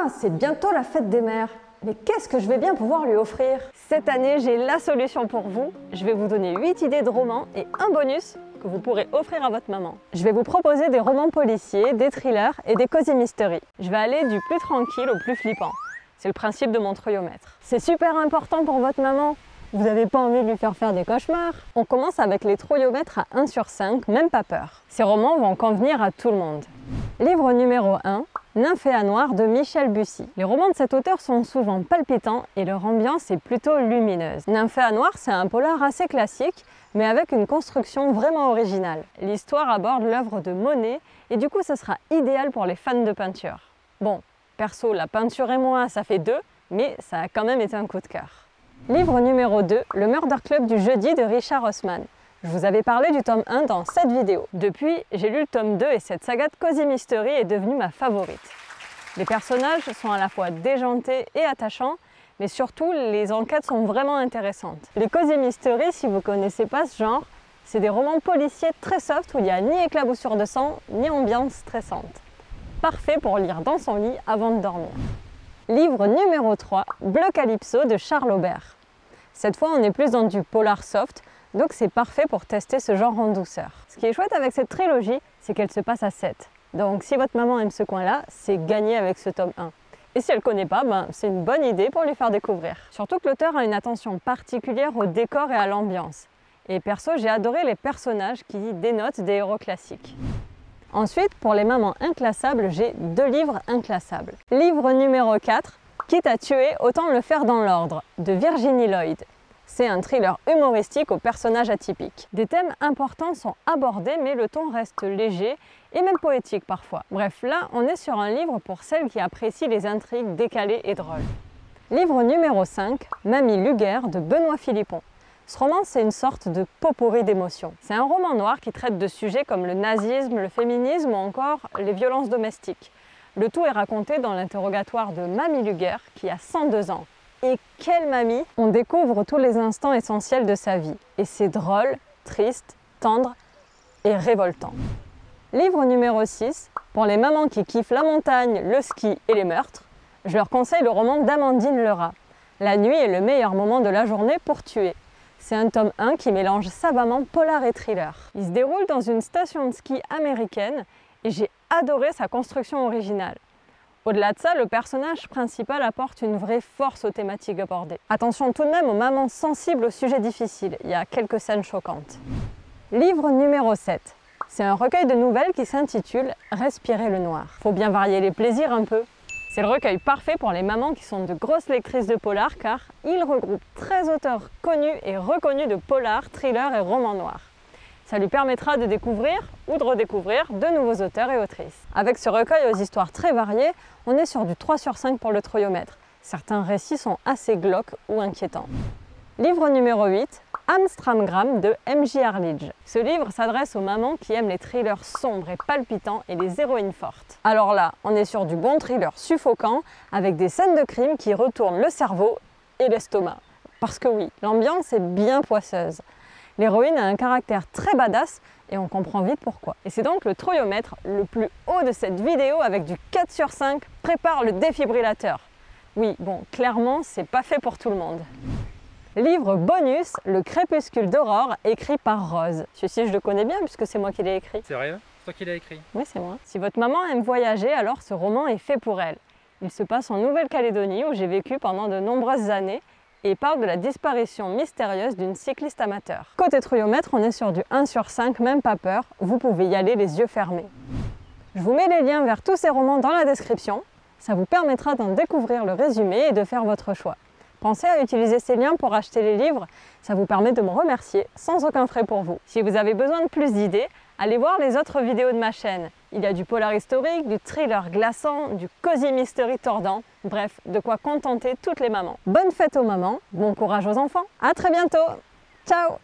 c'est bientôt la fête des mères. Mais qu'est-ce que je vais bien pouvoir lui offrir? Cette année, j'ai la solution pour vous. Je vais vous donner 8 idées de romans et un bonus que vous pourrez offrir à votre maman. Je vais vous proposer des romans policiers, des thrillers et des cozy mystery. Je vais aller du plus tranquille au plus flippant. C'est le principe de mon troyomètre. C'est super important pour votre maman. Vous n'avez pas envie de lui faire des cauchemars? On commence avec les troyomètres à 1 sur 5, même pas peur. Ces romans vont convenir à tout le monde. Livre numéro 1, Nymphéa Noire de Michel Bussy. Les romans de cet auteur sont souvent palpitants et leur ambiance est plutôt lumineuse. Nymphéa Noire, c'est un polar assez classique, mais avec une construction vraiment originale. L'histoire aborde l'œuvre de Monet et du coup, ce sera idéal pour les fans de peinture. Bon, perso, la peinture et moi, ça fait 2, mais ça a quand même été un coup de cœur. Livre numéro 2, Le Murder Club du jeudi de Richard Osman. Je vous avais parlé du tome 1 dans cette vidéo. Depuis, j'ai lu le tome 2 et cette saga de cozy mystery est devenue ma favorite. Les personnages sont à la fois déjantés et attachants, mais surtout les enquêtes sont vraiment intéressantes. Les cozy mystery, si vous ne connaissez pas ce genre, c'est des romans policiers très soft où il n'y a ni éclaboussure de sang, ni ambiance stressante. Parfait pour lire dans son lit avant de dormir. Livre numéro 3, Bleu Calypso de Charles Aubert. Cette fois, on est plus dans du polar soft, donc c'est parfait pour tester ce genre en douceur. Ce qui est chouette avec cette trilogie, c'est qu'elle se passe à 7. Donc si votre maman aime ce coin-là, c'est gagné avec ce tome 1. Et si elle ne connaît pas, c'est une bonne idée pour lui faire découvrir. Surtout que l'auteur a une attention particulière au décor et à l'ambiance. Et perso, j'ai adoré les personnages qui dénotent des héros classiques. Ensuite, pour les mamans inclassables, j'ai 2 livres inclassables. Livre numéro 4, Quitte à tuer, autant le faire dans l'ordre, de Virginie Lloyd. C'est un thriller humoristique aux personnages atypiques. Des thèmes importants sont abordés, mais le ton reste léger et même poétique parfois. Bref, là, on est sur un livre pour celles qui apprécient les intrigues décalées et drôles. Livre numéro 5, Mamie Luguerre de Benoît Philippon. Ce roman, c'est une sorte de pot-pourri d'émotions. C'est un roman noir qui traite de sujets comme le nazisme, le féminisme ou encore les violences domestiques. Le tout est raconté dans l'interrogatoire de Mamie Luguerre, qui a 102 ans. Et quelle mamie! On découvre tous les instants essentiels de sa vie. Et c'est drôle, triste, tendre et révoltant. Livre numéro 6, pour les mamans qui kiffent la montagne, le ski et les meurtres, je leur conseille le roman d'Amandine Lerat. La nuit est le meilleur moment de la journée pour tuer. C'est un tome 1 qui mélange savamment polar et thriller. Il se déroule dans une station de ski américaine et j'ai adoré sa construction originale. Au-delà de ça, le personnage principal apporte une vraie force aux thématiques abordées. Attention tout de même aux mamans sensibles aux sujets difficiles, il y a quelques scènes choquantes. Livre numéro 7. C'est un recueil de nouvelles qui s'intitule « Respirer le noir ». Faut bien varier les plaisirs un peu. C'est le recueil parfait pour les mamans qui sont de grosses lectrices de polar car il regroupe 13 auteurs connus et reconnus de polar, thriller et romans noirs. Ça lui permettra de découvrir ou de redécouvrir de nouveaux auteurs et autrices. Avec ce recueil aux histoires très variées, on est sur du 3 sur 5 pour le troyomètre. Certains récits sont assez glauques ou inquiétants. Livre numéro 8, Amstramgram de M.J. Arlidge. Ce livre s'adresse aux mamans qui aiment les thrillers sombres et palpitants et les héroïnes fortes. Alors là, on est sur du bon thriller suffocant avec des scènes de crime qui retournent le cerveau et l'estomac. Parce que oui, l'ambiance est bien poisseuse. L'héroïne a un caractère très badass et on comprend vite pourquoi. Et c'est donc le troyomètre le plus haut de cette vidéo avec du 4 sur 5, prépare le défibrillateur. Oui, bon, clairement, c'est pas fait pour tout le monde. Livre bonus, Le Crépuscule d'Aurore, écrit par Rose. Celui-ci, je le connais bien puisque c'est moi qui l'ai écrit. C'est vrai? C'est toi qui l'as écrit? Oui, c'est moi. Si votre maman aime voyager, alors ce roman est fait pour elle. Il se passe en Nouvelle-Calédonie où j'ai vécu pendant de nombreuses années et parle de la disparition mystérieuse d'une cycliste amateur. Côté troyomètre, on est sur du 1 sur 5, même pas peur, vous pouvez y aller les yeux fermés. Je vous mets les liens vers tous ces romans dans la description, ça vous permettra d'en découvrir le résumé et de faire votre choix. Pensez à utiliser ces liens pour acheter les livres, ça vous permet de me remercier sans aucun frais pour vous. Si vous avez besoin de plus d'idées, allez voir les autres vidéos de ma chaîne. Il y a du polar historique, du thriller glaçant, du cozy mystery tordant, bref, de quoi contenter toutes les mamans. Bonne fête aux mamans, bon courage aux enfants, à très bientôt, ciao!